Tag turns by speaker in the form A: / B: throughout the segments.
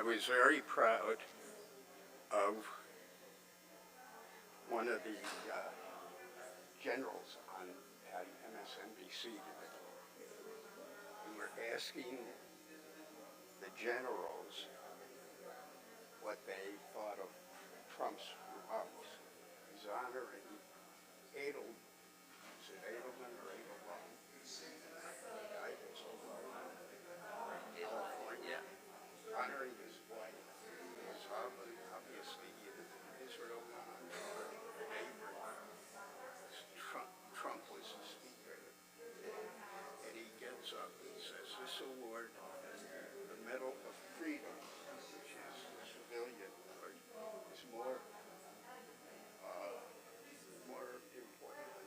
A: was very proud of one of the generals on MSNBC today. We were asking the generals what they thought of Trump's remarks. He's honoring Adel, is it Edelman or Edelman? The guy that's so well known in California, honoring his wife. His husband, obviously, in Israel, neighbor. Trump was the speaker. And he gets up and says, this award, the Medal of Freedom, which is the civilian award, is more important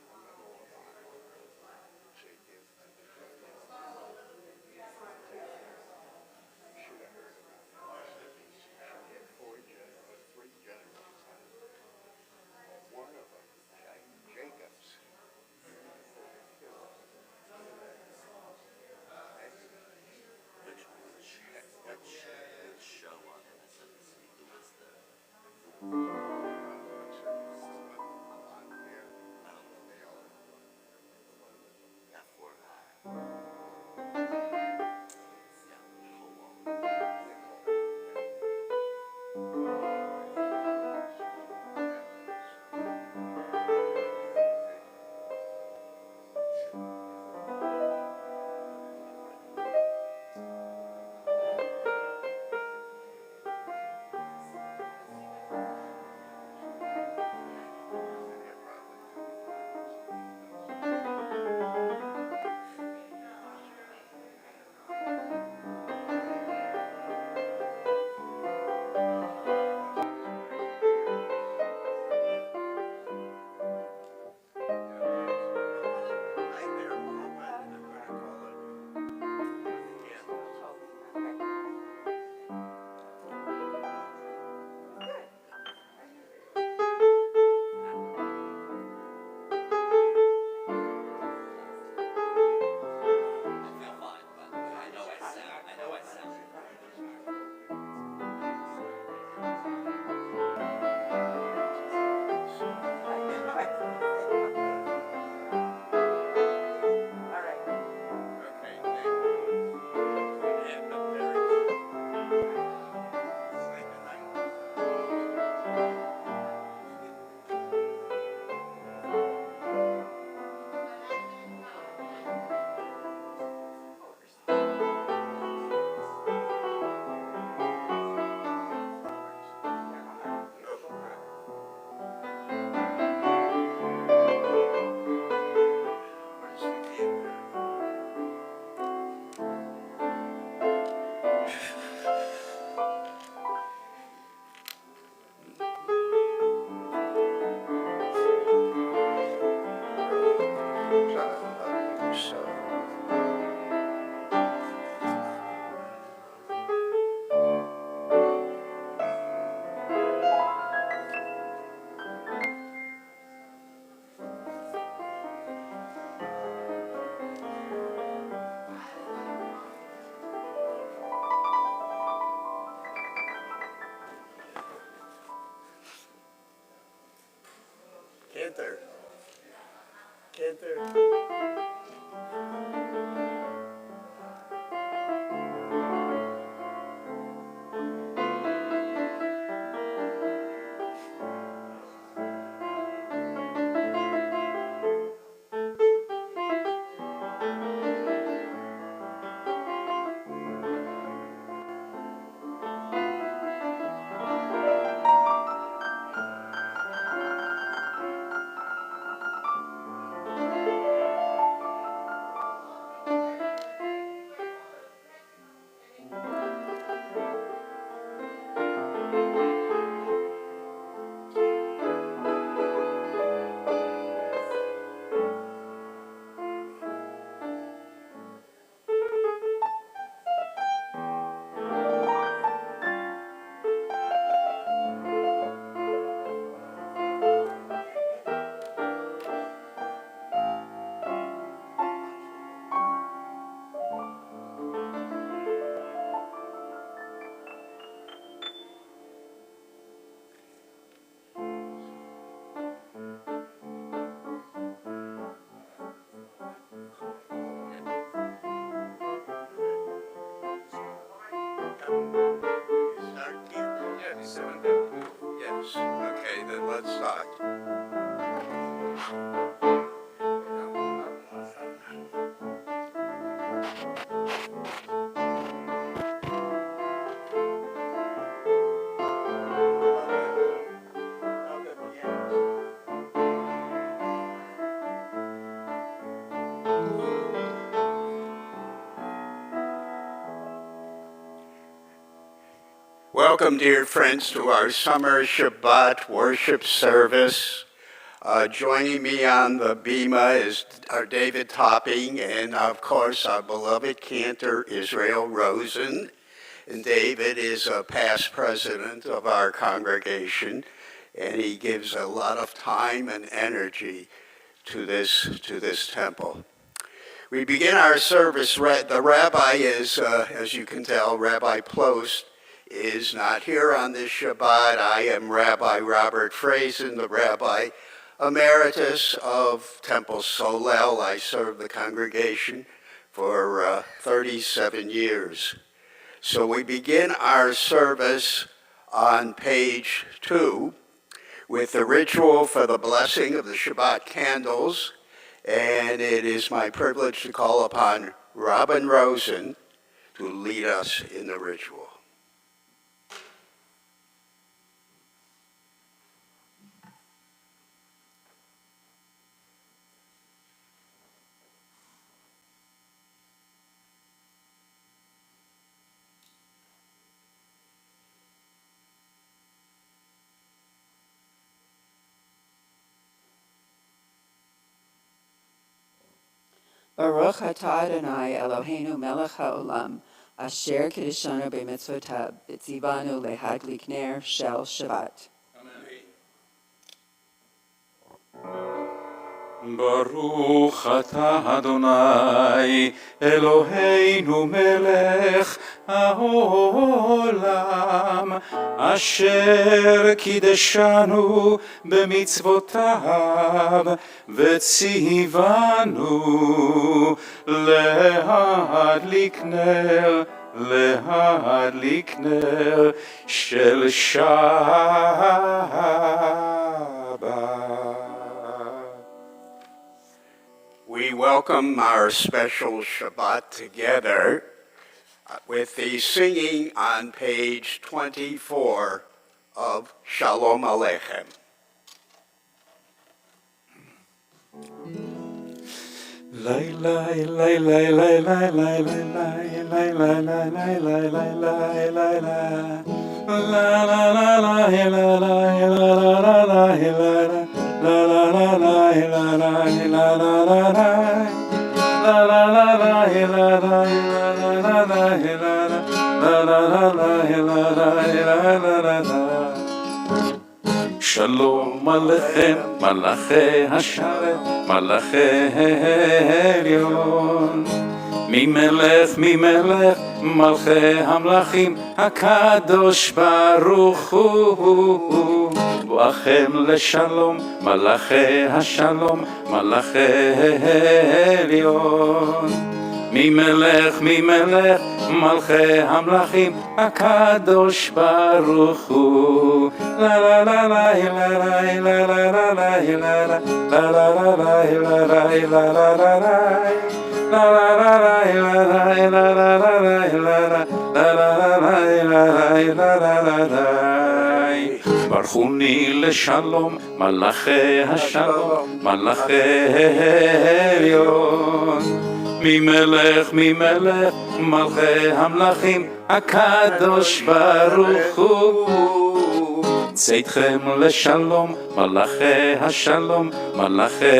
A: Welcome, dear friends, to our summer Shabbat worship service. Joining me on the bima is our David Topping, and of course our beloved Cantor, Israel Rosen. And David is a past president of our congregation, and he gives a lot of time and energy to this temple. We begin our service. The rabbi is, as you can tell, Rabbi Plost is not here on this Shabbat. I am Rabbi Robert Frazin, the Rabbi Emeritus of Temple Solel. I served the congregation for 37 years. So we begin our service on page 2 with the ritual for the blessing of the Shabbat candles, and it is my privilege to call upon Rabbi Rosen to lead us in the ritual.
B: Baruch atah Adonai Eloheinu melech haolam, asher kiddushanu b'mitzvotav, v'tzivanu lehadlik ner shel Shabbat.
C: Baruch atah Adonai Eloheinu melech haolam, asher kiddushanu b'mitzvotav, v'tzivanu lehadlik ner shel Shabbat.
A: We welcome our special Shabbat together with the singing on page 24 of Shalom Aleichem.
C: Lay lay lay lay lay lay lay lay lay lay lay lay lay lay lay lay la la la la la la Shalom Aleichem, Malachi Hasharet, Malachi Elyon. Mimelech, Malchei Hamlachim, Hakadosh Baruch Hu. Lachem leshalom, Malachi Hashalom, Malachi Elyon. Mimelech, Malchei Hamlachim, Hakadosh Baruch Hu. La la la la la la la la la la la la Barchuni leshalom, Malachi Hashalom, Malachi Elyon. Mimelech, Malchei Hamlachim, Hakadosh Baruch Hu. Tzeitchem leshalom, Malachi Hashalom, Malachi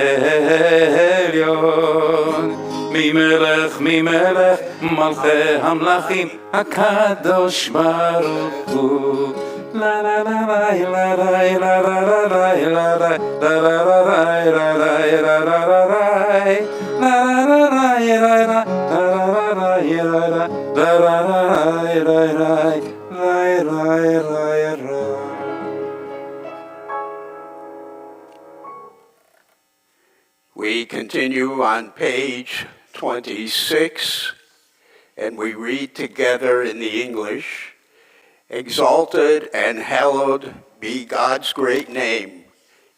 C: Elyon. Mimelech, Malchei Hamlachim, Hakadosh Baruch Hu. La la la la la la la la la
A: We continue on page 26, and we read together in the English, "Exalted and hallowed be God's great name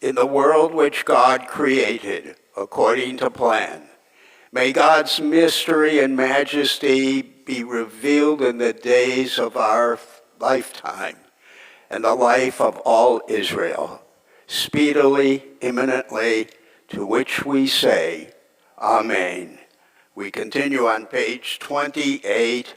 A: in the world which God created according to plan. May God's mystery and majesty be revealed in the days of our lifetime and the life of all Israel, speedily, imminently, to which we say, Amen." We continue on page 28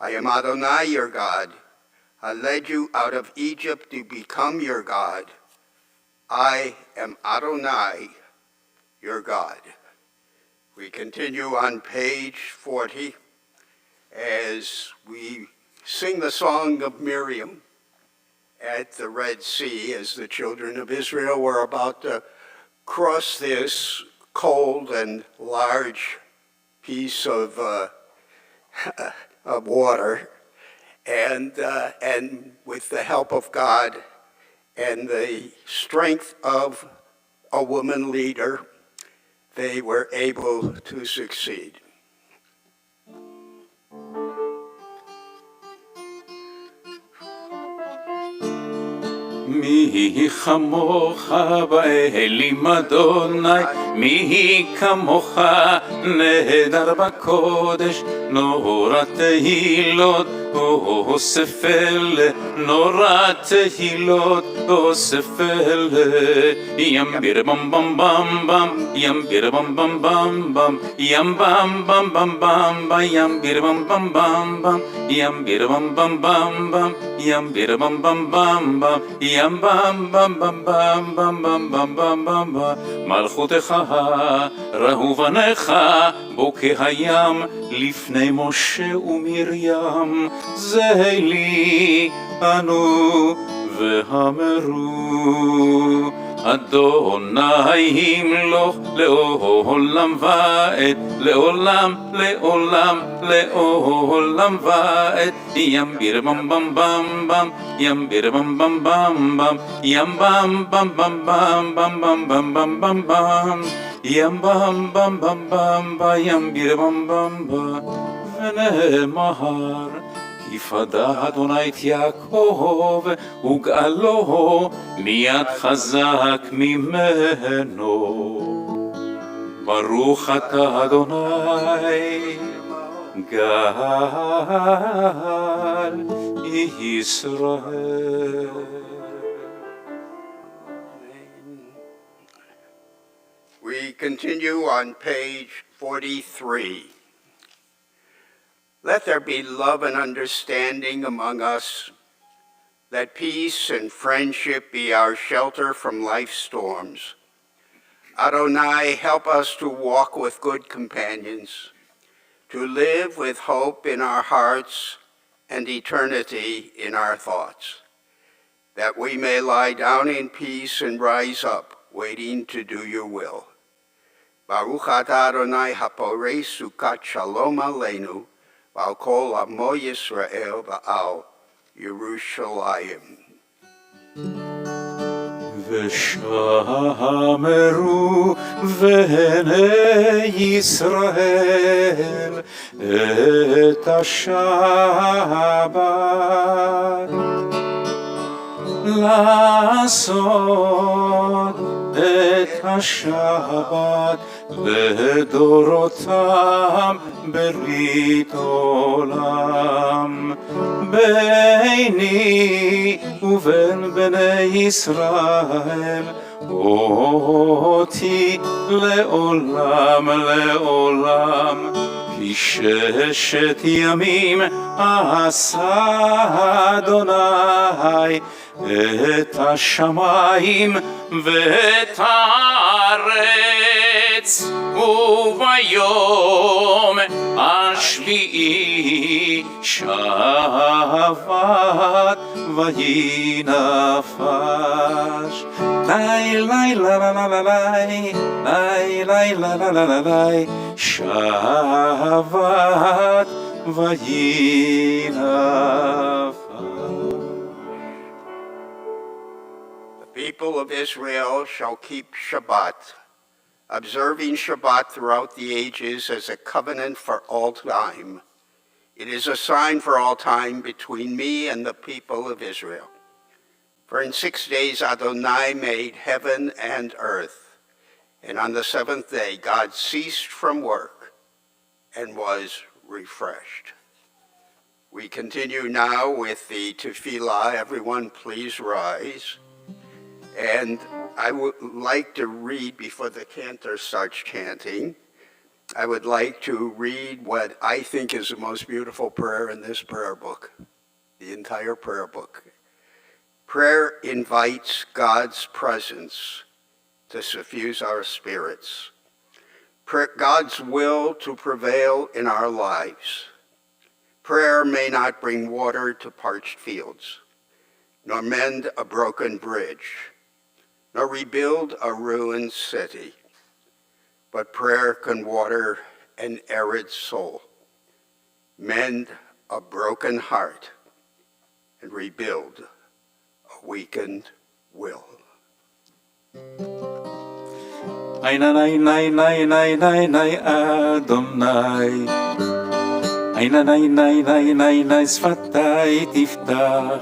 A: I am Adonai, your God. I led you out of Egypt to become your God. I am Adonai, your God. We continue on page 40 as we sing the song of Miriam at the Red Sea as the children of Israel were about to cross this cold and large piece of water, and with the help of God and the strength of a woman leader, they were able to succeed.
C: מי כמוך באלים אדוני, מי כמוך נהדר בקודש, נורא תהילות אוסף אלה, נורא תהילות אוסף אלה. ים ביר בם בם בם בם, ים ביר בם בם בם בם, ים בם בם בם בם בם, ים ביר בם בם בם בם, ים ביר בם בם בם בם, ים ביר בם בם בם בם, ים בם בם בם בם בם בם בם בם בם בם. מלכותך ראו בניך בו כהים לפני משה ומרים. זה לי אנו ואמרו אדוני ימלוך לעולם ועד, לעולם לעולם לעולם ועד. ים ביר בם בם בם בם, ים ביר בם בם בם בם, ים בם בם בם בם בם בם בם בם בם בם, ים בם בם בם בם בם, ים ביר בם בם בם. ונאמר יפדה אדוני את יעקב וגאלו מיד חזק ממנו. ברוך אתה אדוני גאל ישראל.
A: We continue on page 43. Let there be love and understanding among us. Let peace and friendship be our shelter from life's storms. Adonai, help us to walk with good companions, to live with hope in our hearts and eternity in our thoughts, that we may lie down in peace and rise up, waiting to do your will. Baruch atah Adonai haporei sukat shalom aleinu, V'al kol amo Yisrael v'al Yerushalayim.
C: ושמרו בני ישראל את השבת לעשות את השבת לדורותם ברית עולם ביני ובין בני ישראל אותי לעולם לעולם כי ששת ימים עשה אדוני את השמיים ואת הארץ וביום השביעי שבת ויהי נפש. לי לי לה לה לה לה לי לי לי לה לה לה לה לי שבת ויהי נפש.
A: The people of Israel shall keep Shabbat, observing Shabbat throughout the ages as a covenant for all time. It is a sign for all time between me and the people of Israel. For in 6 days Adonai made heaven and earth, and on the seventh day God ceased from work and was refreshed. We continue now with the tefillah. Everyone please rise. And I would like to read before the Cantor starts chanting, I would like to read what I think is the most beautiful prayer in this prayer book, the entire prayer book. Prayer invites God's presence to suffuse our spirits. God's will to prevail in our lives. Prayer may not bring water to parched fields, nor mend a broken bridge, nor rebuild a ruined city, but prayer can water an arid soul, mend a broken heart, and rebuild a weakened will.
C: Ay na nay nay nay nay nay nay Adonai. Ay na nay nay nay nay nay שפתי תפתח.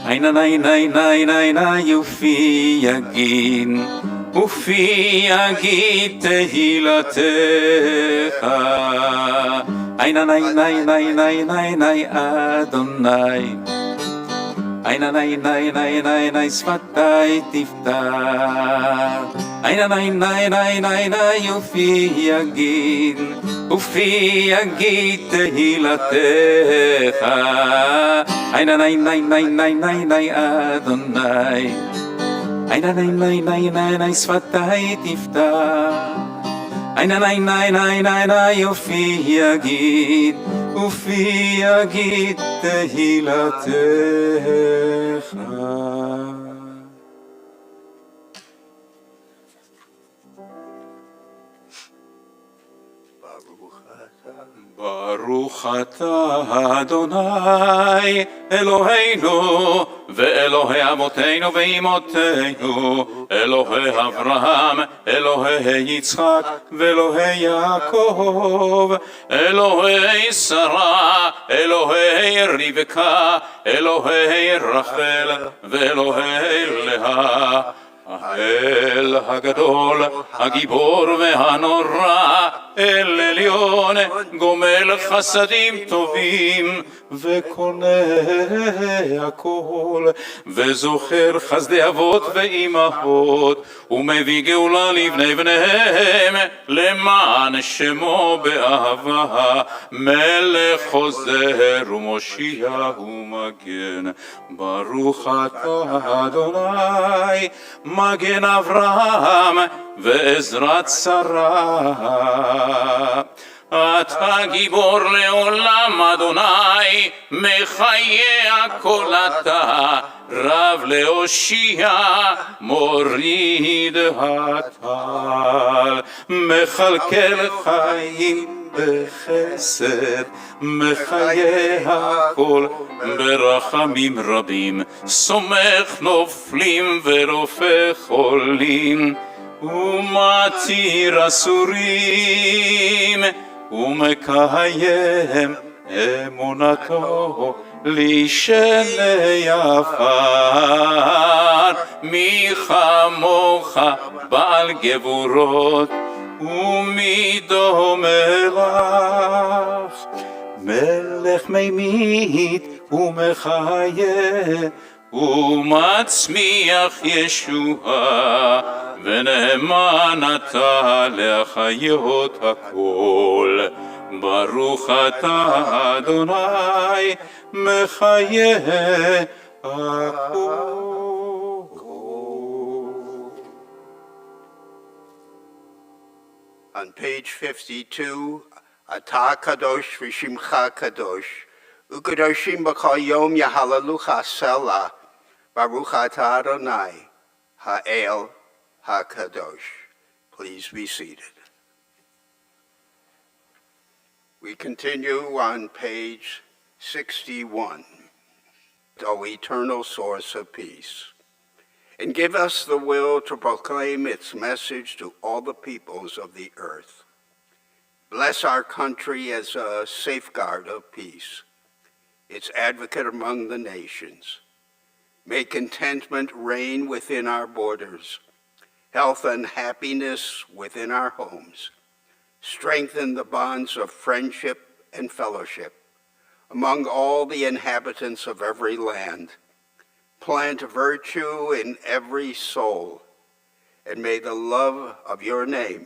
C: Ay na nay nay nay nay nay ופי יגיד. ופי יגיד תהילתך. Ay na nay nay nay nay nay nay Adonai. Ay na nay nay nay nay nay שפתי תפתח. Ay na nay nay nay nay nay ופי יגיד. ופי יגיד תהילתך. Ay na nay nay nay nay nay nay Adonai. Ay na nay nay nay nay nay שפתי תפתח. Ay na nay nay nay nay nay ופי יגיד. ופי יגיד תהילתך. ברוך אתה אדוני אלוהינו ואלוהי אבותינו ואמותינו, אלוהי אברהם, אלוהי יצחק ואלוהי יעקב, אלוהי שרה, אלוהי רבקה, אלוהי רחל ואלוהי לאה, האל הגדול, הגיבור והנורא, אל עליון, גומל חסדים טובים, וקונה הכל, וזוכר חסדי אבות ואימהות, ומביא גאולה לבני בניהם, למען שמו באהבה, מלך חוזר ומושיע ומגן. ברוך אתה אדוני, מגן אברהם ועזרת שרה. אתה גיבור לעולם אדוני, מחיה כל אתה, רב להושיע, מוריד הטל, מכלכל חיים בחסד, מחיה הכל ברחמים רבים, סומך נופלים ורופא חולים, ומתיר אסורים, ומקיים אמונתו לשני עפר. מי כמוך בעל גבורות ומי דומה לך, מלך ממית ומחיה ומצמיח ישועה, ונאמן אתה להחיות הכל. ברוך אתה אדוני, מחיה הכל.
A: On page 52, Ata Kadosh V'Shimcha Kadosh, Ukadoshim B'Kol Yom Yahalalucha Selah, Baruch Ata Adonai, Ha'el HaKadosh. Please be seated. We continue on page 61. O eternal source of peace, and give us the will to proclaim its message to all the peoples of the earth. Bless our country as a safeguard of peace, its advocate among the nations. May contentment reign within our borders, health and happiness within our homes. Strengthen the bonds of friendship and fellowship among all the inhabitants of every land. Plant virtue in every soul, and may the love of your name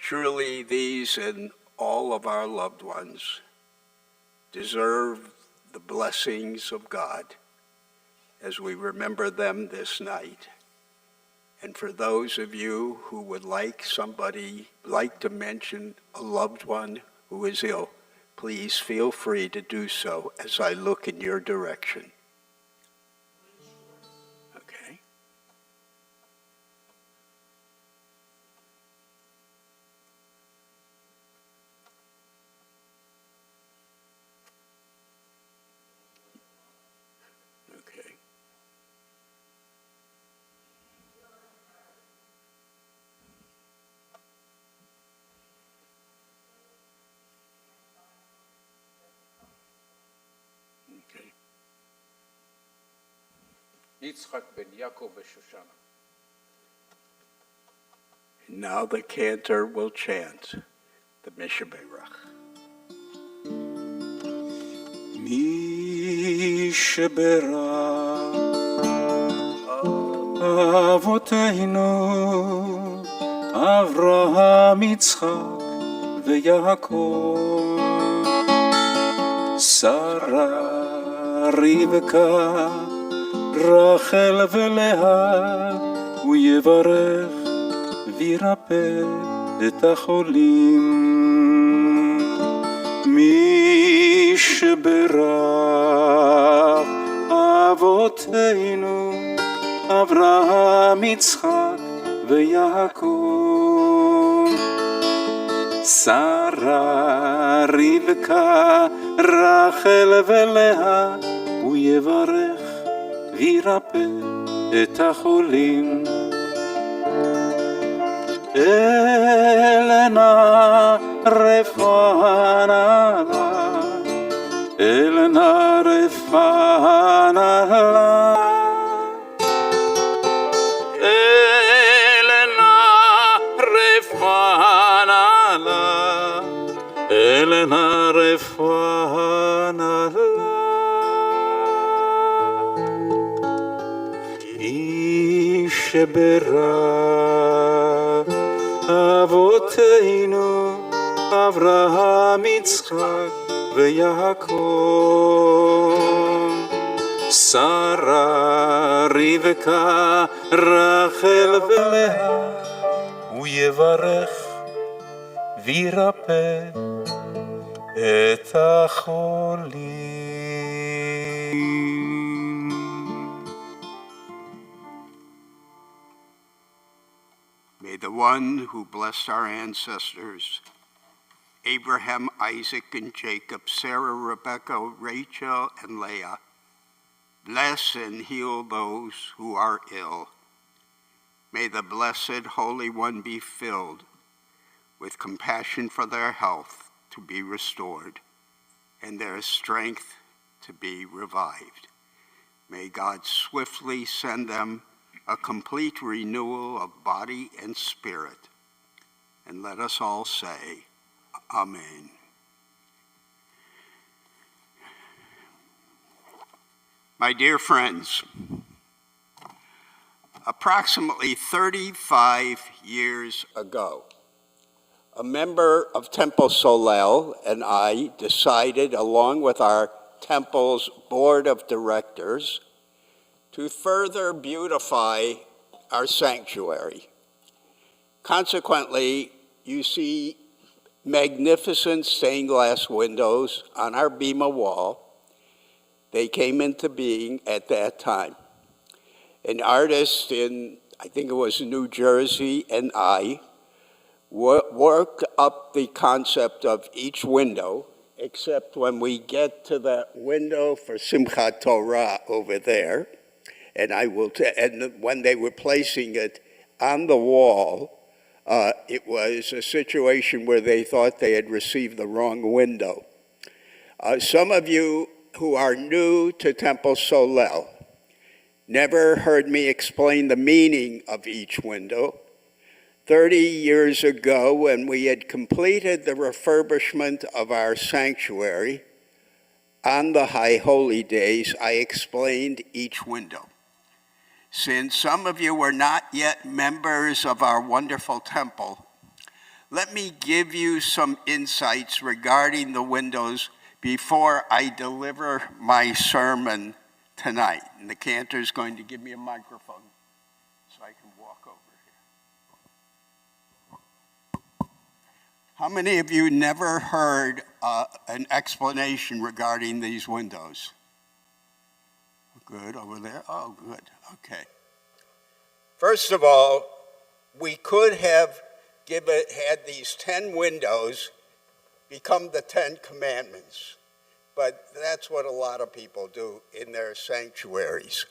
A: Surely these and all of our loved ones deserve the blessings of God as we remember them this night. And for those of you who would like to mention a loved one who is ill, please feel free to do so as I look in your direction. Okay. Okay. Okay.
C: יצחק בן יעקב ושושנה.
A: And now the Cantor will chant the Mishaberach.
C: משברך אבותינו אברהם יצחק ויעקב שרה רבקה רחל ולאה הוא יברך וירפא את החולים משברך אבותינו אברהם יצחק ויעקב שרה רבקה רחל ולאה הוא יברך וירפא את החולים אלנה רפאנה לה אלנה רפאנה לה אלנה רפאנה לה אלנה רפאנה לה משברך אבותינו אברהם יצחק ויעקב שרה רבקה רחל ולאה הוא יברך וירפא את החולים.
A: May the one who blessed our ancestors, Abraham, Isaac, and Jacob, Sarah, Rebekah, Rachel, and Leah, bless and heal those who are ill. May the Blessed Holy One be filled with compassion for their health to be restored and their strength to be revived. May God swiftly send them a complete renewal of body and spirit. And let us all say, Amen. My dear friends, approximately 35 years ago, a member of Temple Solel and I decided, along with our temple's board of directors, to further beautify our sanctuary. Consequently, you see magnificent stained glass windows on our bima wall. They came into being at that time. An artist in, I think it was New Jersey, and I worked up the concept of each window, except when we get to that window for Simchat Torah over there. And and when they were placing it on the wall, it was a situation where they thought they had received the wrong window. Some of you who are new to Temple Solel never heard me explain the meaning of each window. 30 years ago, when we had completed the refurbishment of our sanctuary, on the High Holy Days, I explained each window. Since some of you were not yet members of our wonderful temple, let me give you some insights regarding the windows before I deliver my sermon tonight. And the Cantor is going to give me a microphone so I can walk over here. How many of you never heard an explanation regarding these windows? Good, over there? Oh, good, okay. First of all, we could have had these 10 windows become the 10 commandments, but that's what a lot of people do in their sanctuaries.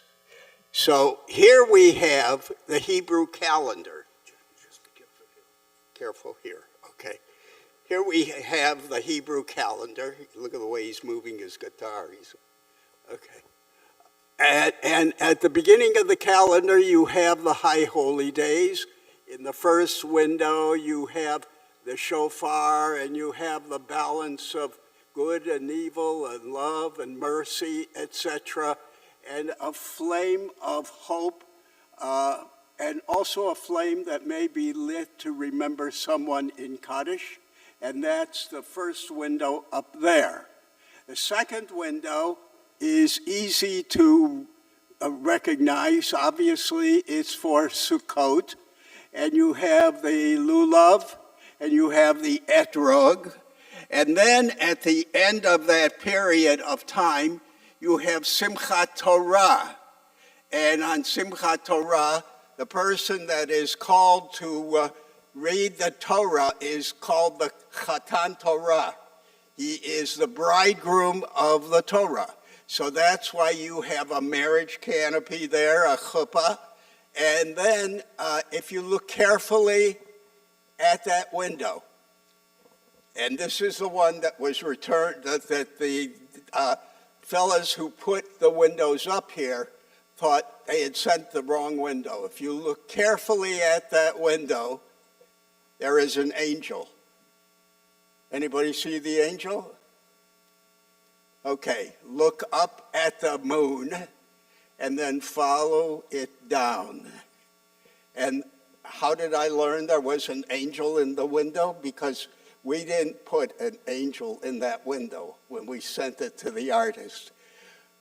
A: So here we have the Hebrew calendar. Just be careful here, okay. Here we have the Hebrew calendar. Look at the way he's moving his guitar. Okay. And at the beginning of the calendar, you have the high holy days. In the first window, you have the shofar, and you have the balance of good and evil and love and mercy, etc., and a flame of hope, and also a flame that may be lit to remember someone in Kaddish, and that's the first window up there. The second window is easy to recognize. Obviously, it's for Sukkot, and you have the lulav, and you have the etrog, and then at the end of that period of time, you have Simchat Torah, and on Simchat Torah, the person that is called to read the Torah is called the Chatan Torah. He is the bridegroom of the Torah. So that's why you have a marriage canopy there, a chuppah. And then if you look carefully at that window, and this is the one that was returned, that the fellas who put the windows up here thought they had sent the wrong window. If you look carefully at that window, there is an angel. Anybody see the angel? Okay, look up at the moon and then follow it down. And how did I learn there was an angel in the window? Because we didn't put an angel in that window when we sent it to the artist.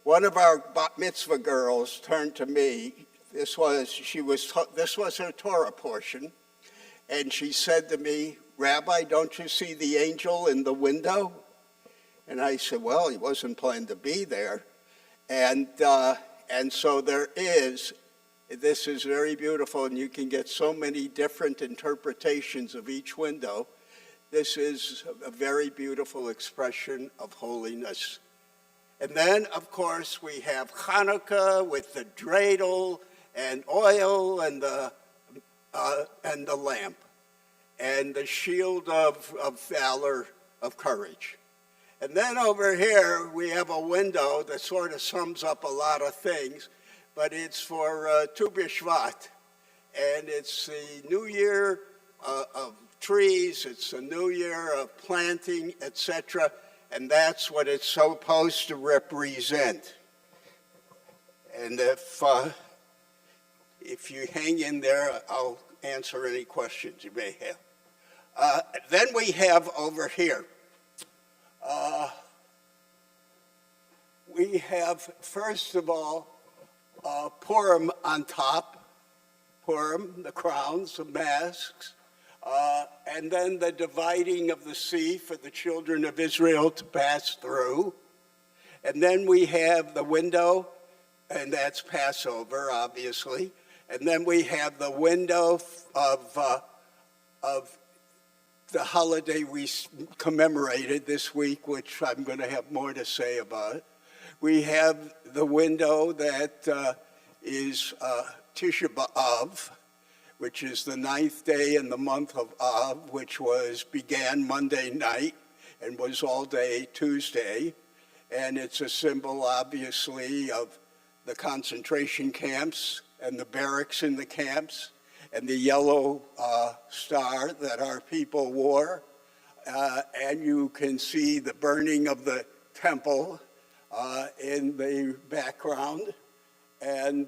A: One of our bat mitzvah girls turned to me. This was her Torah portion, and she said to me, "Rabbi, don't you see the angel in the window?" And I said, well, he wasn't planned to be there. And so there is. This is very beautiful, and you can get so many different interpretations of each window. This is a very beautiful expression of holiness. And then, of course, we have Hanukkah with the dreidel and oil and the lamp and the shield of valor, of courage. And then over here, we have a window that sort of sums up a lot of things, but it's for Tu B'Shvat, and it's the new year of trees, it's the new year of planting, etc., and that's what it's supposed to represent. And if you hang in there, I'll answer any questions you may have. Then we have over here, we have, first of all, Purim on top, Purim, the crowns, the masks, and then the dividing of the sea for the children of Israel to pass through. And then we have the window, and that's Passover, obviously. And then we have the window of the holiday we commemorated this week, which I'm going to have more to say about. We have the window that is Tisha B'Av, which is the 9th day in the month of Av, which began Monday night and was all day Tuesday. And it's a symbol, obviously, of the concentration camps and the barracks in the camps and the yellow star that our people wore. And you can see the burning of the temple in the background. And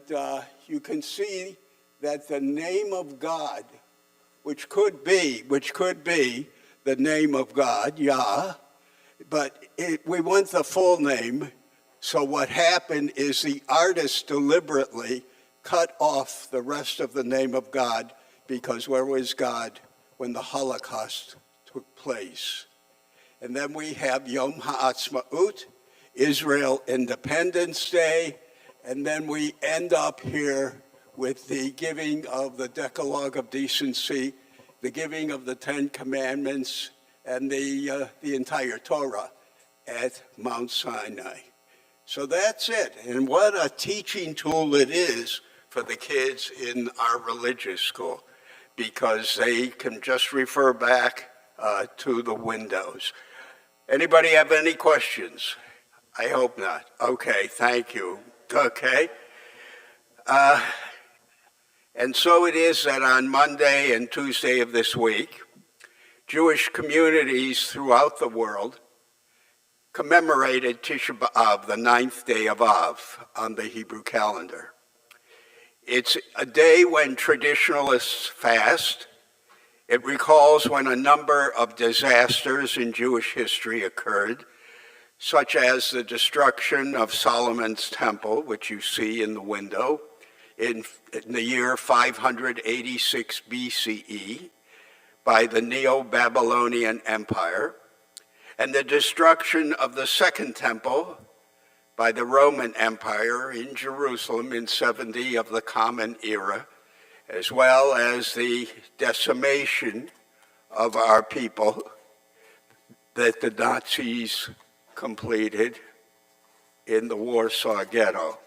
A: you can see that the name of God which could be the name of God, Yah, but we want the full name. So what happened is the artist deliberately cut off the rest of the name of God, because where was God when the Holocaust took place? And then we have Yom HaAtzmaut, Israel Independence Day, and then we end up here with the giving of the Decalogue of Decency, the giving of the Ten Commandments, and the entire Torah at Mount Sinai. So that's it. And what a teaching tool it is for the kids in our religious school, because they can just refer back to the windows. Anybody have any questions? I hope not. Okay, thank you. Okay. And so it is that on Monday and Tuesday of this week, Jewish communities throughout the world commemorated Tisha B'Av, the 9th day of Av on the Hebrew calendar. It's a day when traditionalists fast. It recalls when a number of disasters in Jewish history occurred, such as the destruction of Solomon's temple, which you see in the window, in the year 586 BCE by the Neo-Babylonian Empire, and the destruction of the Second Temple by the Roman Empire in Jerusalem in 70 of the Common Era, as well as the decimation of our people that the Nazis completed in the Warsaw Ghetto.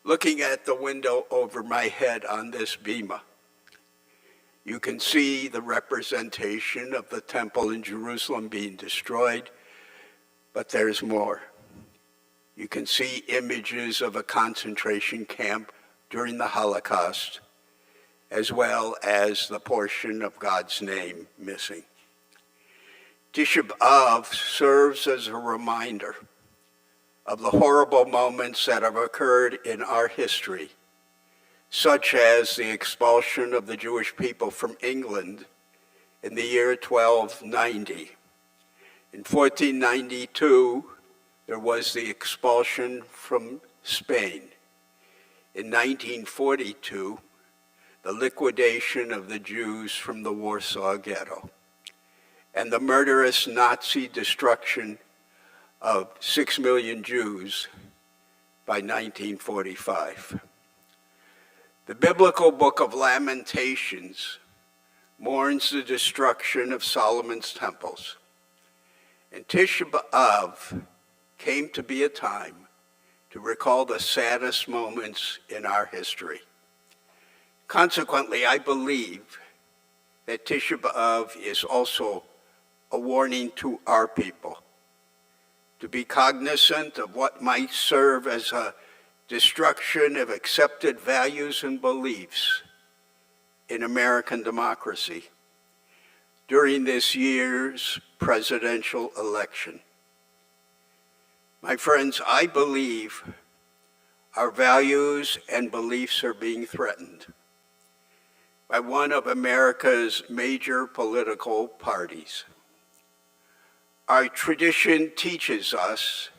A: Looking at the window over my head on this bima, you can see the representation of the temple in Jerusalem being destroyed, but there's more. You can see images of a concentration camp during the Holocaust, as well as the portion of God's name missing. Tisha B'Av serves as a reminder of the horrible moments that have occurred in our history, such as the expulsion of the Jewish people from England in the year 1290. In 1492, there was the expulsion from Spain. In 1942, the liquidation of the Jews from the Warsaw Ghetto, and the murderous Nazi destruction of 6 million Jews by 1945. The biblical book of Lamentations mourns the destruction of Solomon's temples. And Tisha B'Av came to be a time to recall the saddest moments in our history. Consequently, I believe that Tisha B'Av is also a warning to our people to be cognizant of what might serve as a destruction of accepted values and beliefs in American democracy during this year's presidential election. My friends, I believe our values and beliefs are being threatened by one of America's major political parties. Our tradition teaches us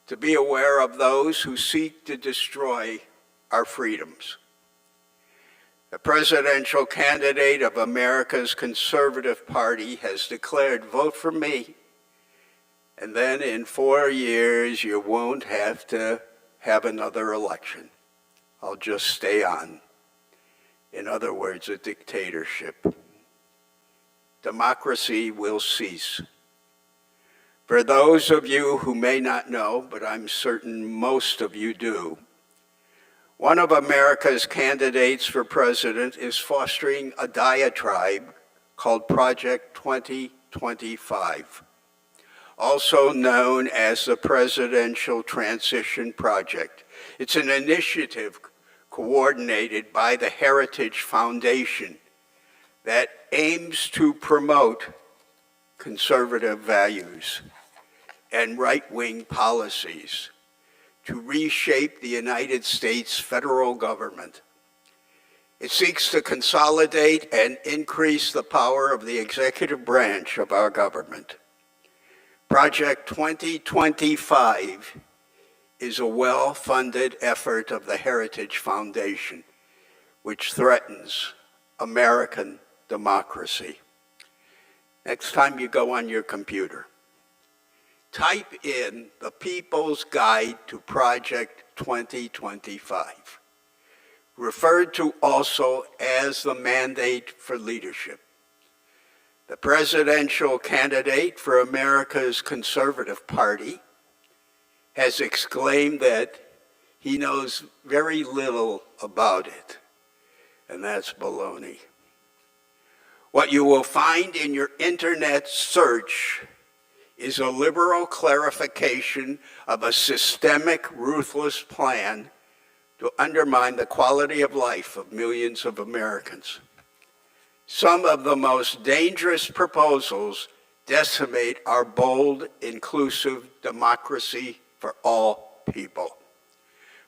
A: to be aware of those who seek to destroy our freedoms. The presidential candidate of America's conservative party has declared, "Vote for me, and then in 4 years you won't have to have another election. I'll just stay on." In other words, a dictatorship. Democracy will cease. For those of you who may not know, but I'm certain most of you do, one of America's candidates for president is fostering a diatribe called Project 2025, also known as the Presidential Transition Project. It's an initiative coordinated by the Heritage Foundation that aims to promote conservative values and right-wing policies to reshape the United States federal government It seeks to consolidate and increase the power of the executive branch of our government. Project 2025 is a well-funded effort of the Heritage Foundation, which threatens American democracy. Next time you go on your computer, type in the People's Guide to Project 2025, referred to also as the Mandate for Leadership. The presidential candidate for America's Conservative Party has exclaimed that he knows very little about it, and that's baloney. What you will find in your internet search is a liberal clarification of a systemic, ruthless plan to undermine the quality of life of millions of Americans. Some of the most dangerous proposals decimate our bold, inclusive democracy for all people.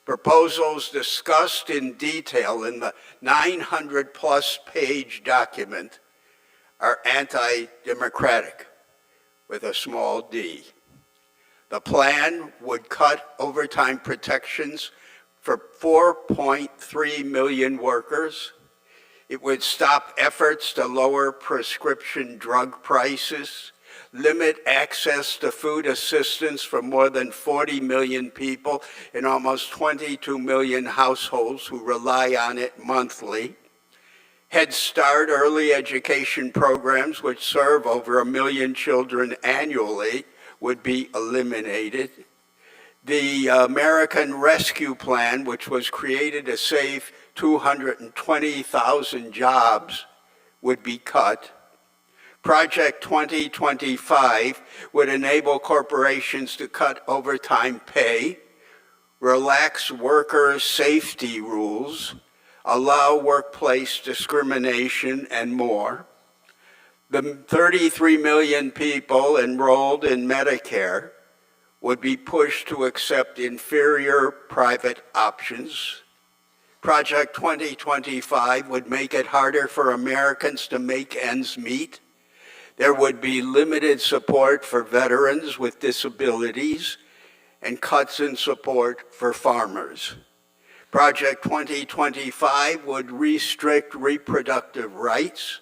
A: Proposals discussed in detail in the 900-plus page document are anti-democratic, with a small d. The plan would cut overtime protections for 4.3 million workers. It would stop efforts to lower prescription drug prices, limit access to food assistance for more than 40 million people in almost 22 million households who rely on it monthly. Head Start early education programs, which serve over 1 million children annually, would be eliminated. The American Rescue Plan, which was created to save 220,000 jobs, would be cut. Project 2025 would enable corporations to cut overtime pay, relax worker safety rules, allow workplace discrimination, and more. The 33 million people enrolled in Medicare would be pushed to accept inferior private options. Project 2025 would make it harder for Americans to make ends meet. There would be limited support for veterans with disabilities and cuts in support for farmers. Project 2025 would restrict reproductive rights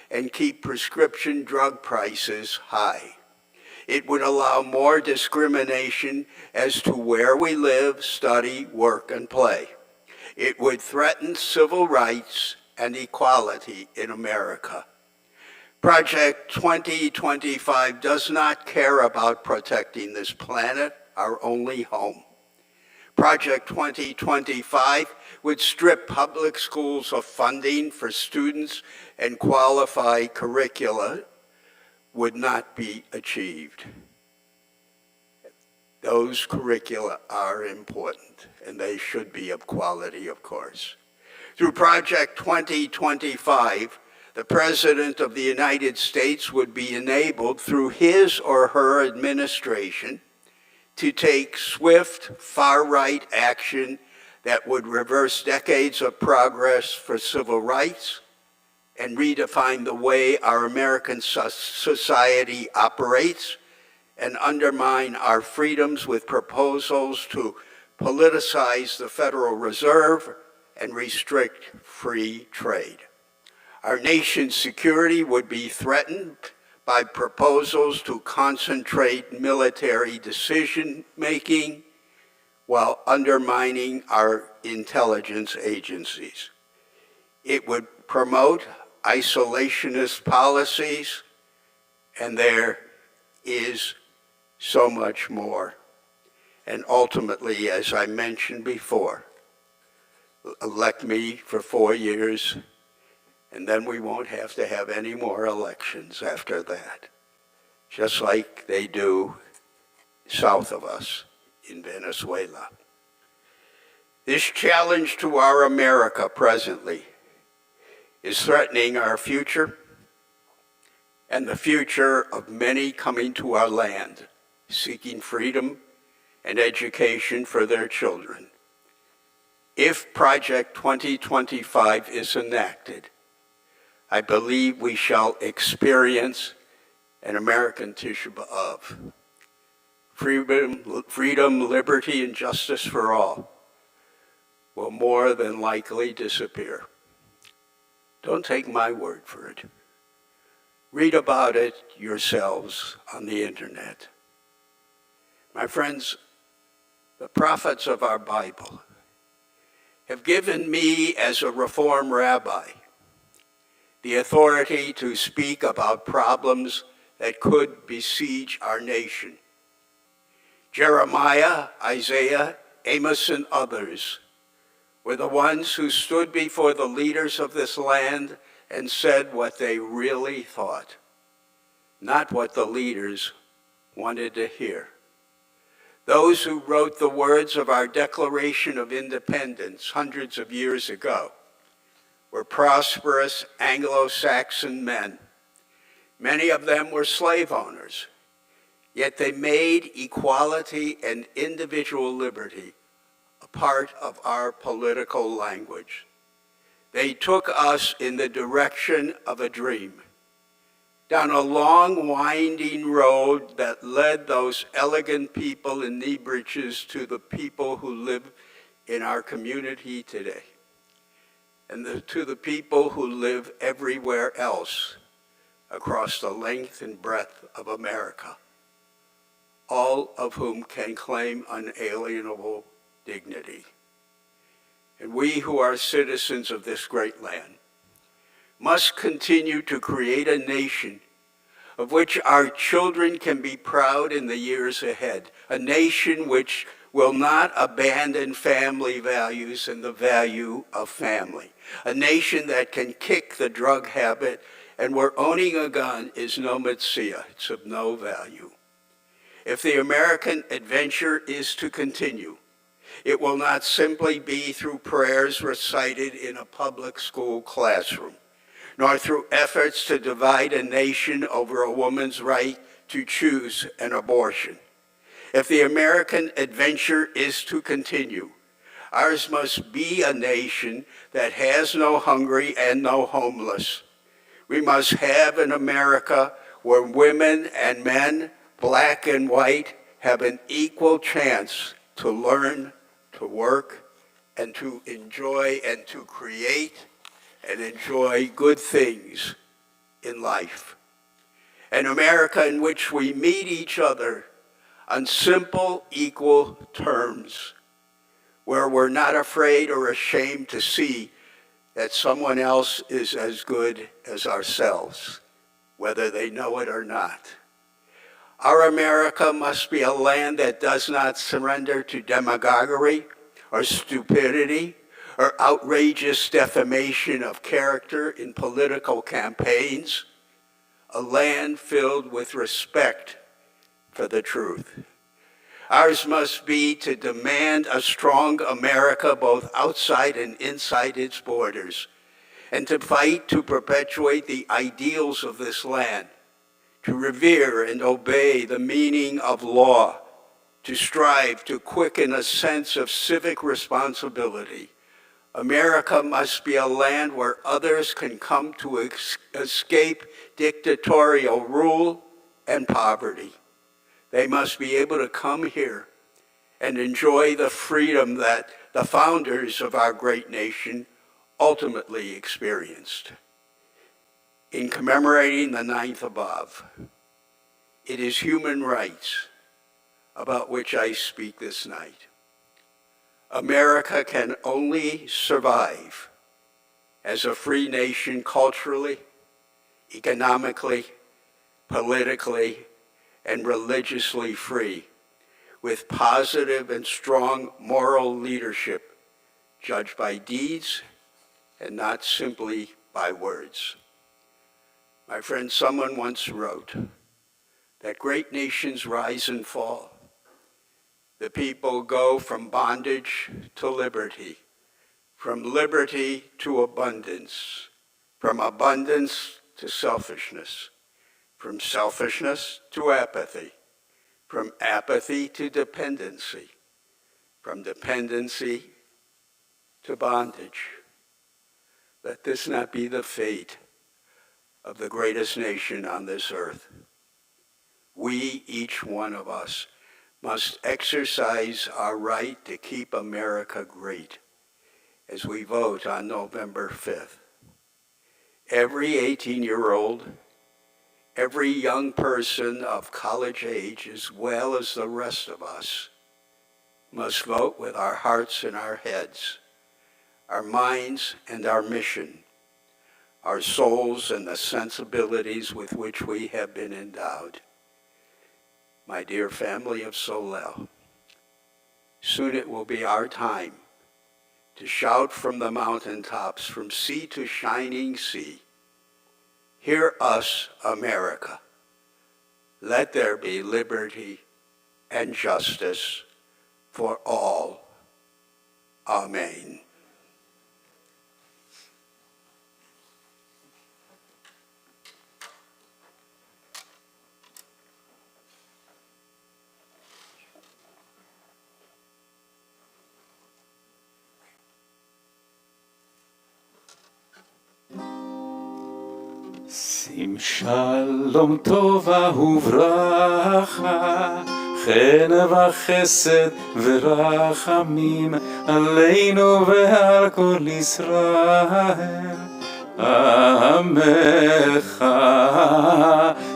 A: and keep prescription drug prices high. It would allow more discrimination as to where we live, study, work, and play. It would threaten civil rights and equality in America. Project 2025 does not care about protecting this planet, our only home. Project 2025 would strip public schools of funding for students and qualify curricula would not be achieved. Those curricula are important, and they should be of quality, of course. Through Project 2025, the President of the United States would be enabled through his or her administration to take swift, far-right action that would reverse decades of progress for civil rights and redefine the way our American society operates and undermine our freedoms with proposals to politicize the Federal Reserve and restrict free trade. Our nation's security would be threatened by proposals to concentrate military decision-making while undermining our intelligence agencies. It would promote isolationist policies, and there is so much more. And ultimately, as I mentioned before, elect me for 4 years, and then we won't have to have any more elections after that, just like they do south of us in Venezuela. This challenge to our America presently is threatening our future and the future of many coming to our land, seeking freedom and education for their children. If Project 2025 is enacted, I believe we shall experience an American Tisha B'Av. Freedom, liberty, and justice for all will more than likely disappear. Don't take my word for it. Read about it yourselves on the internet. My friends, the prophets of our Bible have given me, as a Reform rabbi, the authority to speak about problems that could besiege our nation. Jeremiah, Isaiah, Amos, and others were the ones who stood before the leaders of this land and said what they really thought, not what the leaders wanted to hear. Those who wrote the words of our Declaration of Independence hundreds of years ago were prosperous Anglo-Saxon men. Many of them were slave owners, yet they made equality and individual liberty a part of our political language. They took us in the direction of a dream, down a long, winding road that led those elegant people in knee breeches to the people who live in our community today, and to the people who live everywhere else across the length and breadth of America, all of whom can claim unalienable dignity. And we who are citizens of this great land must continue to create a nation of which our children can be proud in the years ahead, a nation which will not abandon family values and the value of family, a nation that can kick the drug habit and where owning a gun is no mitzvah, it's of no value. If the American adventure is to continue, it will not simply be through prayers recited in a public school classroom, nor through efforts to divide a nation over a woman's right to choose an abortion. If the American adventure is to continue, ours must be a nation that has no hungry and no homeless. We must have an America where women and men, black and white, have an equal chance to learn, to work, and to enjoy and to create and enjoy good things in life. An America in which we meet each other on simple, equal terms, where we're not afraid or ashamed to see that someone else is as good as ourselves, whether they know it or not. Our America must be a land that does not surrender to demagoguery or stupidity or outrageous defamation of character in political campaigns, a land filled with respect for the truth. Ours must be to demand a strong America both outside and inside its borders, and to fight to perpetuate the ideals of this land, to revere and obey the meaning of law, to strive to quicken a sense of civic responsibility. America must be a land where others can come to escape dictatorial rule and poverty. They must be able to come here and enjoy the freedom that the founders of our great nation ultimately experienced. In commemorating the 9th of Av, it is human rights about which I speak this night. America can only survive as a free nation culturally, economically, politically, and religiously free, with positive and strong moral leadership, judged by deeds and not simply by words. My friend, someone once wrote that great nations rise and fall. The people go from bondage to liberty, from liberty to abundance, from abundance to selfishness, from selfishness to apathy, from apathy to dependency, from dependency to bondage. Let this not be the fate of the greatest nation on this earth. We, each one of us, must exercise our right to keep America great as we vote on November 5th. Every 18-year-old, every young person of college age, as well as the rest of us, must vote with our hearts and our heads, our minds and our mission, our souls and the sensibilities with which we have been endowed. My dear family of Solel, soon it will be our time to shout from the mountaintops, from sea to shining sea, "Hear us, America. Let there be liberty and justice for all. Amen."
C: שים שלום טובה וברכה, חן וחסד ורחמים עלינו ועל כל ישראל עמך.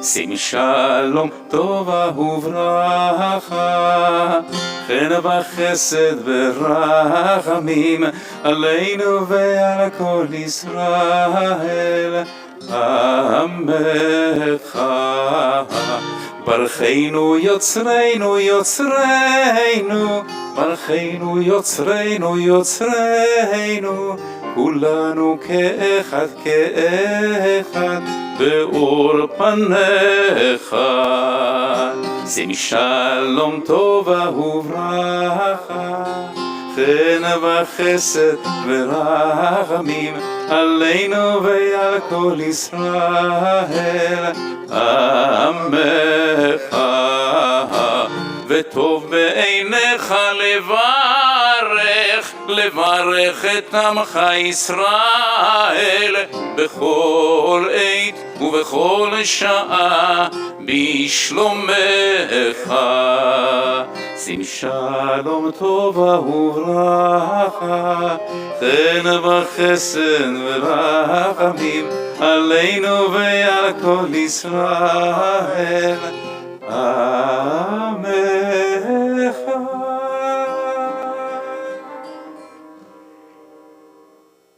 C: שים שלום טובה וברכה, חן וחסד ורחמים עלינו ועל כל ישראל עמך. ברכנו יוצרנו יוצרנו, ברכנו יוצרנו יוצרנו, כולנו כאחד כאחד באור פניך. שים שלום טובה וברכה, חן וחסד ורחמים עלינו ועל כל ישראל עמך. וטוב בעיניך לברך, לברך את עמך ישראל בכל עת ובכל שעה בשלומך. שים שלום טובה וברכה, חן וחסד ורחמים עלינו ועל כל ישראל עמך.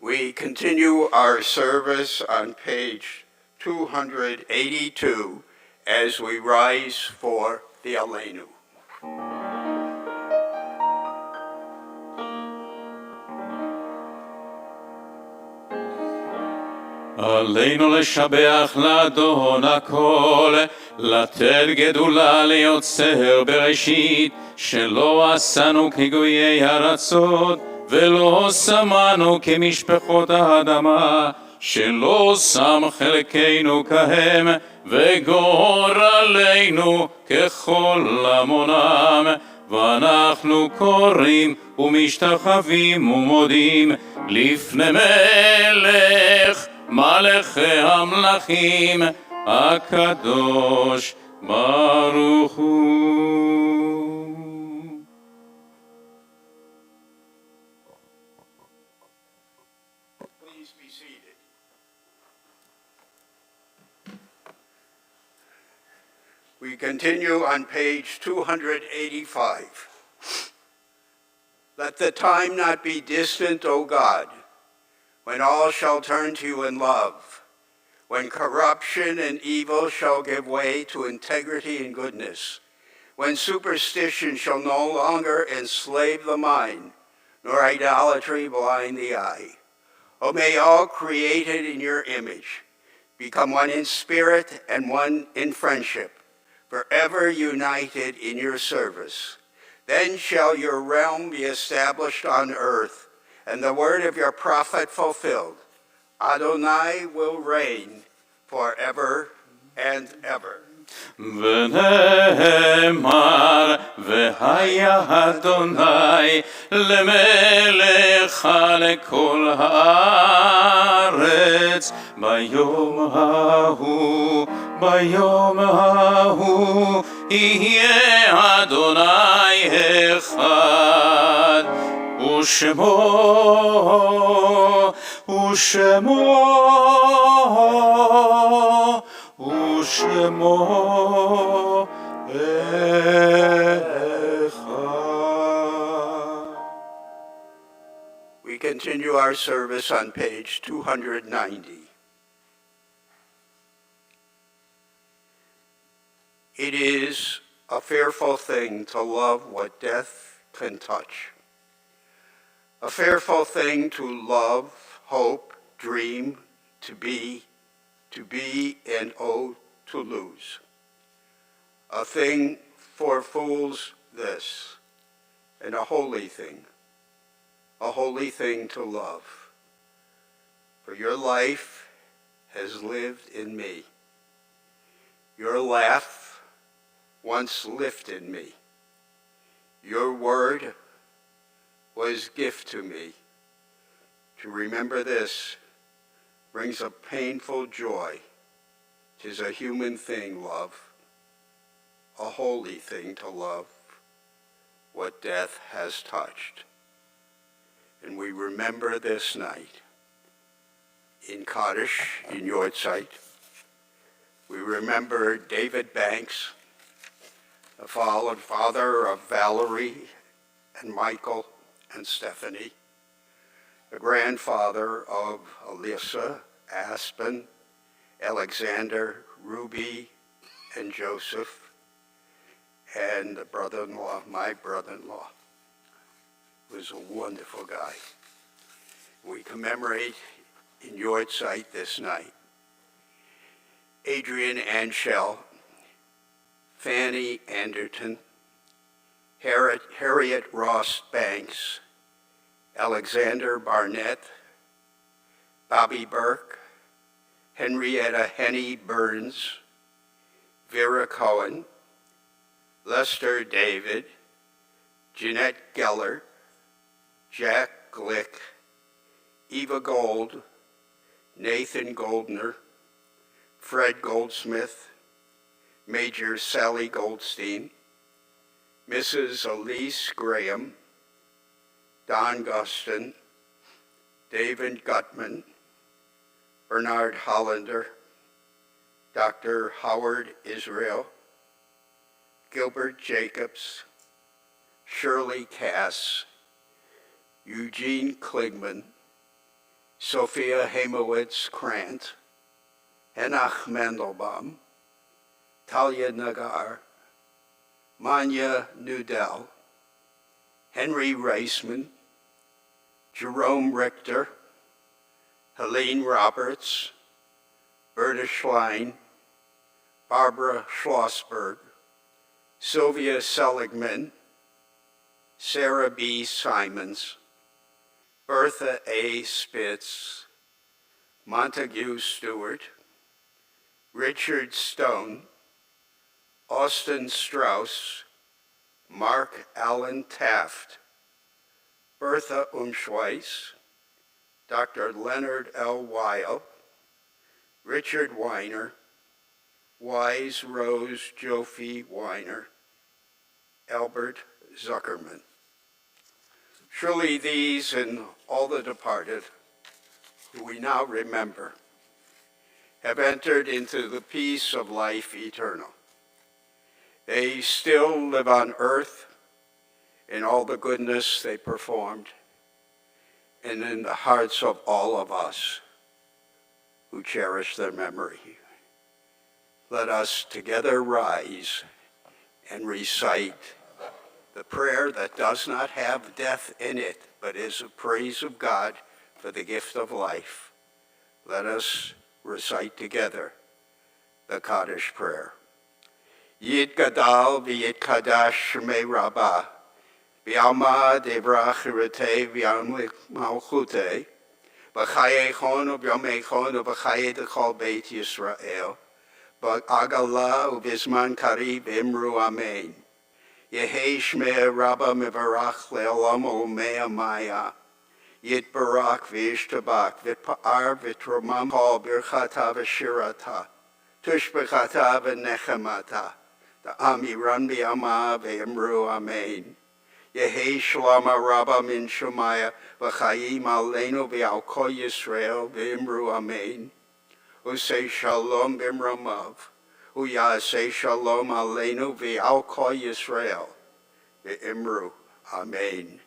A: We continue our service on page 282 as we rise for the Aleinu.
C: עלינו לשבח לאדון הכל, לתת גדולה ליוצר בראשית, שלא עשנו כגויי ארצות, ולא שמנו כמשפחות האדמה, שלא שם חלקנו כהם, וגורלנו ככל המונם. ואנחנו קוראים ומשתחווים ומודים לפני מלך מלכי המלכים הקדוש ברוך הוא.
A: Please be seated. We continue on page 285. Let the time not be distant, O God, when all shall turn to you in love, when corruption and evil shall give way to integrity and goodness, when superstition shall no longer enslave the mind, nor idolatry blind the eye. O may all created in your image become one in spirit and one in friendship, forever united in your service. Then shall your realm be established on earth, and the word of your prophet fulfilled. Adonai will reign forever and ever.
C: ונאמר והיה אדוני למלך על כל הארץ ביום ההוא יהיה אדוני אחד ושמו
A: We continue our service on page 290. It is a fearful thing to love what death can touch. A fearful thing to love, hope, dream, to be, and oh, to lose. A thing for fools this, and a holy thing to love. For your life has lived in me. Your laugh once lifted me. Your word was gift to me. To remember this brings a painful joy. 'Tis a human thing, love, a holy thing to love what death has touched. And we remember this night in Kaddish, in Yortzeit. We remember David Banks, the father of Valerie and Michael and Stephanie, the grandfather of Alyssa, Aspen, Alexander, Ruby, and Joseph, and the brother-in-law, my brother-in-law, was a wonderful guy. We commemorate in Yortzeit this night Adrian Anshell, Fanny Anderton, Harriet Ross Banks, Alexander Barnett, Bobby Burke, Henrietta Henny Burns, Vera Cohen, Lester David, Jeanette Geller, Jack Glick, Eva Gold, Nathan Goldner, Fred Goldsmith, Major Sally Goldstein, Mrs. Elise Graham, Don Guston, David Gutman, Bernard Hollander, Dr. Howard Israel, Gilbert Jacobs, Shirley Cass, Eugene Klingman, Sophia Hamowitz-Krant, Henoch Mandelbaum, Talia Nagar, Manya Nudell, Henry Reisman, Jerome Richter, Helene Roberts, Berta Schlein, Barbara Schlossberg, Sylvia Seligman, Sarah B. Simons, Bertha A. Spitz, Montague Stewart, Richard Stone, Austin Strauss, Mark Allen Taft, Bertha Umschweiss, Dr. Leonard L. Weil, Richard Weiner, Wise Rose Jofie Weiner, Albert Zuckerman. Surely these and all the departed, who we now remember, have entered into the peace of life eternal. They still live on earth in all the goodness they performed and in the hearts of all of us who cherish their memory. Let us together rise and recite the prayer that does not have death in it, but is a praise of God for the gift of life. Let us recite together the Kaddish prayer. Yit gadal v'yit kadash shmei rabbah, v'alma devra chirete v'yam malchute, v'chaye chon v'yamei chon v'chaye d'chol beit Yisrael, Agala ubizman karib imru amen. Yehi shmei rabba mivarach le'olam u'mei maya. Yitbarak v'yishtabak v'pa'ar v'tromam kol birchata v'shirata. Tushbechata v'nechemata. Da'am yiran b'yama v'imru amen. Yehi shalama rabba min shumaya v'chayim aleinu v'al kol Yisrael v'imru amen. Usay shalom b'mramav. Uyaseh shalom aleinu v'al kol Yisrael v'imru amen.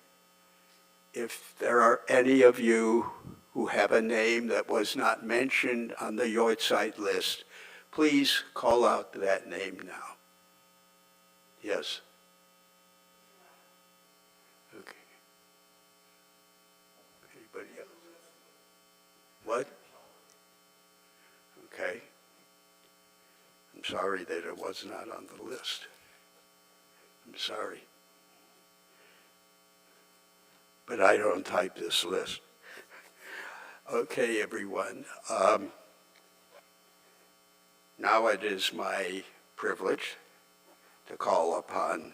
A: If there are any of you who have a name that was not mentioned on the Yortzeit list, please call out that name now. Yes. Okay. Anybody else? What? Okay. I'm sorry that it was not on the list. I'm sorry. But I don't type this list. Okay, everyone. Now it is my privilege to call upon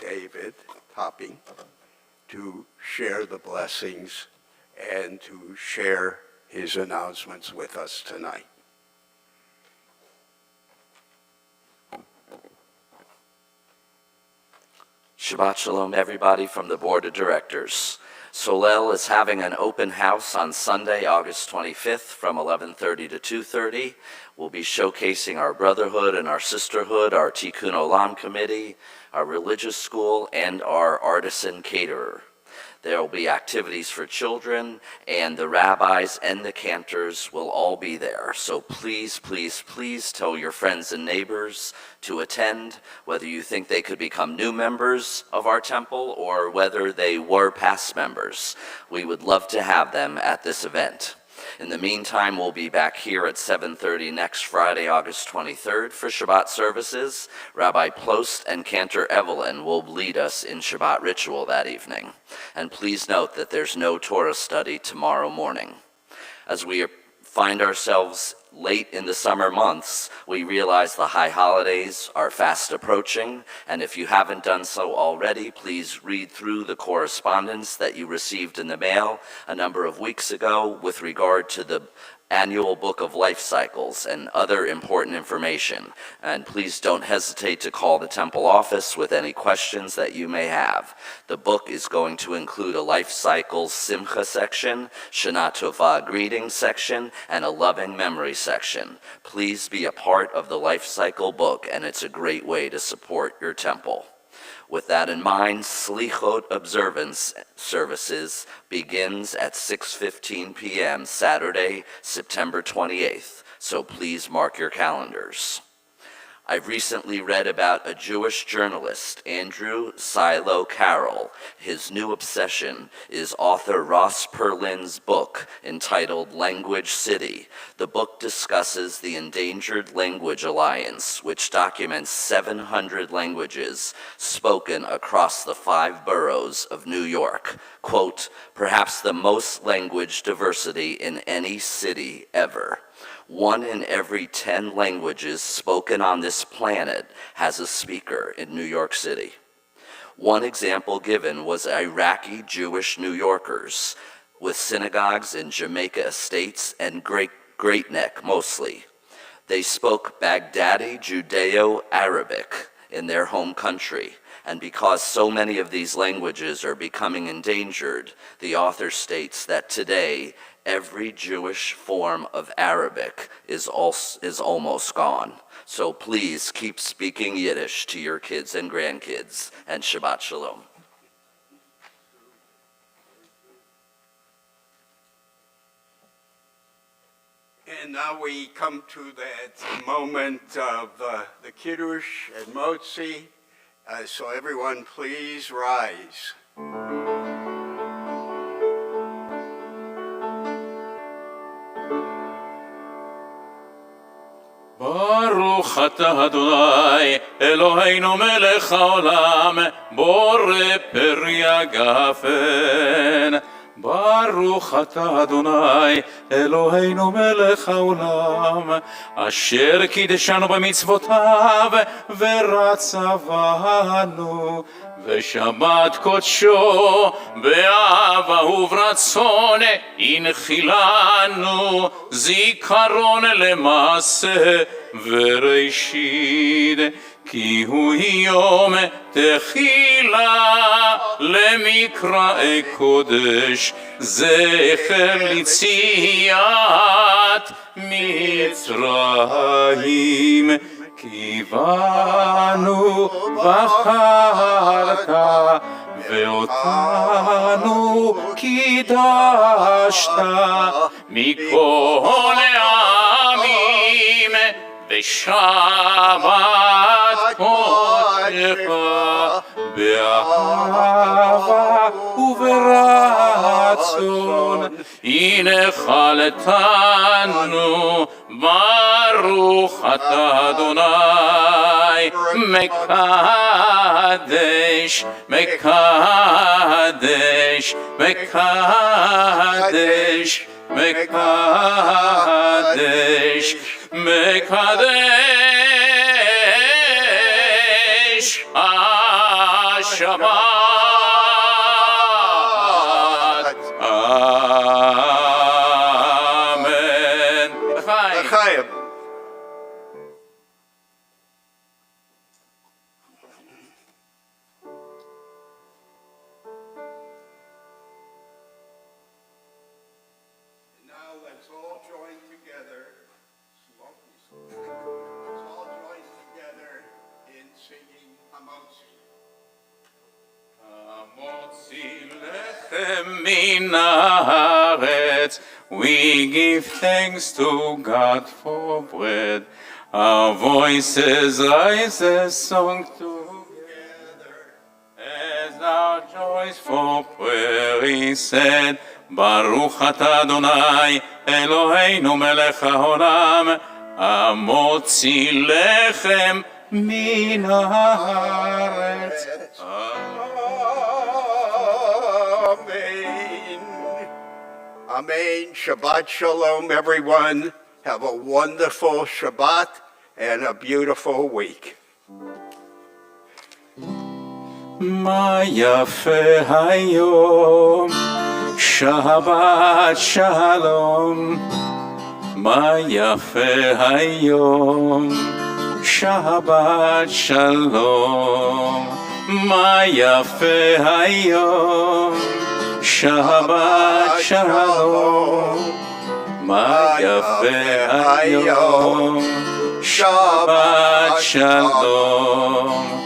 A: David Topping to share the blessings and to share his announcements with us tonight.
D: Shabbat Shalom, everybody from the Board of Directors. Solel is having an open house on Sunday, August 25th from 11:30 to 2:30. We'll be showcasing our brotherhood and our sisterhood, our Tikkun Olam committee, our religious school, and our artisan caterer. There will be activities for children, and the rabbis and the cantors will all be there. So please, please, please tell your friends and neighbors to attend, whether you think they could become new members of our temple or whether they were past members. We would love to have them at this event. In the meantime, we'll be back here at 7:30 next Friday, August 23rd for Shabbat services. Rabbi Plost and Cantor Evelyn will lead us in Shabbat ritual that evening. And please note that there's no Torah study tomorrow morning. As we find ourselves late in the summer months, we realize the high holidays are fast approaching, and if you haven't done so already, please read through the correspondence that you received in the mail a number of weeks ago with regard to the annual book of life cycles and other important information. And please don't hesitate to call the temple office with any questions that you may have. The book is going to include a life cycle simcha section, Shana Tova greeting section, and a loving memory section. Please be a part of the life cycle book, and it's a great way to support your temple. With that in mind, Slichot observance services begins at 6:15 p.m. Saturday, September 28th, so please mark your calendars. I've recently read about a Jewish journalist, Andrew Silo Carroll. His new obsession is author Ross Perlin's book entitled Language City. The book discusses the Endangered Language Alliance, which documents 700 languages spoken across the 5 boroughs of New York. Quote, perhaps the most language diversity in any city ever. 1 in every 10 languages spoken on this planet has a speaker in New York City. One example given was Iraqi Jewish New Yorkers with synagogues in Jamaica Estates and Great Neck mostly. They spoke Baghdadi Judeo-Arabic in their home country, and because so many of these languages are becoming endangered, the author states that today every Jewish form of Arabic is almost gone. So please keep speaking Yiddish to your kids and grandkids, and Shabbat Shalom.
A: And now we come to that moment of the Kiddush and Motzi. So everyone please rise.
C: ברוך אתה אדוני אלוהינו מלך העולם בורא פרי הגפן ברוך אתה אדוני אלוהינו מלך העולם אשר קידשנו במצוותיו ורצה בנו ושבת קודשו באהבה וברצון הנחילנו זיכרון למעשה וראשית כי הוא יום תחילה למקראי קודש זכר ליציאת מצרים כי בנו בחרת ואותנו קידשת מכל העמים בשבת קודשך באהבה וברצון הנחלתנו ברוך אתה אדוני מקדש מקדש מקדש מקדש מקדש השבת אמן
A: Chaim. Now let's all join together. Let's all join together in singing Hamotzi.
C: המוציא לחם מן הארץ, we give thanks to God for bread. Our voices rise a song together as our joyful prayer is said. ברוך אתה אדוני אלוהינו מלך העולם המוציא לחם מן הארץ.
A: Amen. Amen. Shabbat Shalom, everyone. Have a wonderful Shabbat and a beautiful week.
C: מה יפה היום, שבת שלום. מה יפה היום, שבת שלום. מה יפה היום, שבת שלום. מה יפה היום, שבת שלום.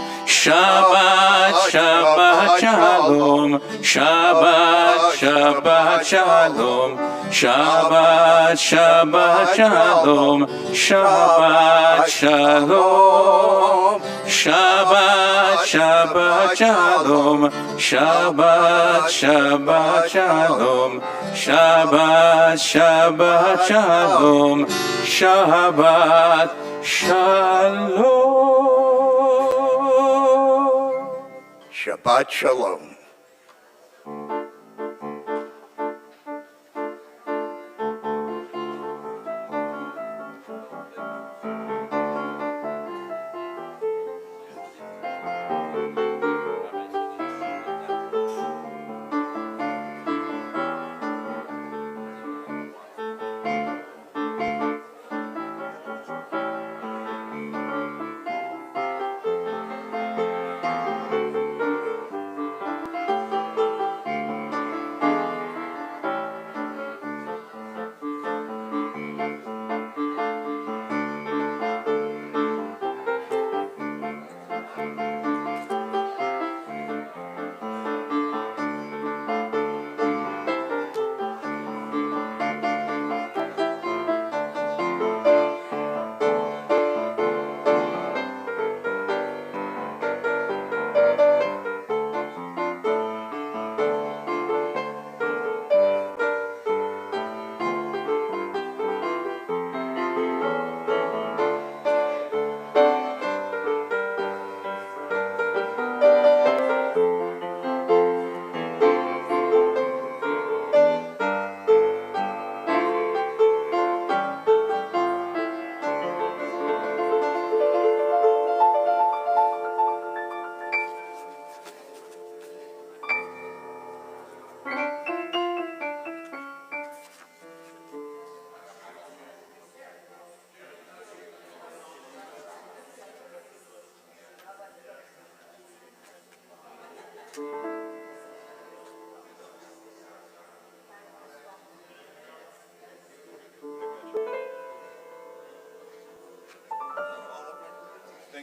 C: Shabbat, Shabbat Shalom, Shabbat, Shabbat Shalom, Shabbat, Shabbat Shalom, Shabbat Shalom, Shabbat, Shabbat Shalom, Shabbat, Shabbat Shalom, Shabbat, Shabbat Shalom, Shabbat Shalom.
A: Shabbat Shalom.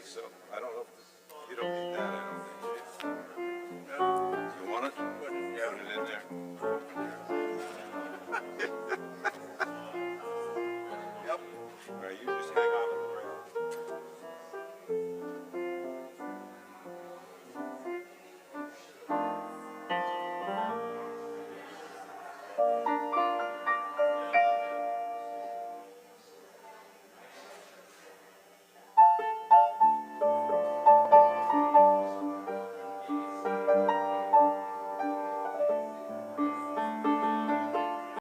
E: so. I don't know if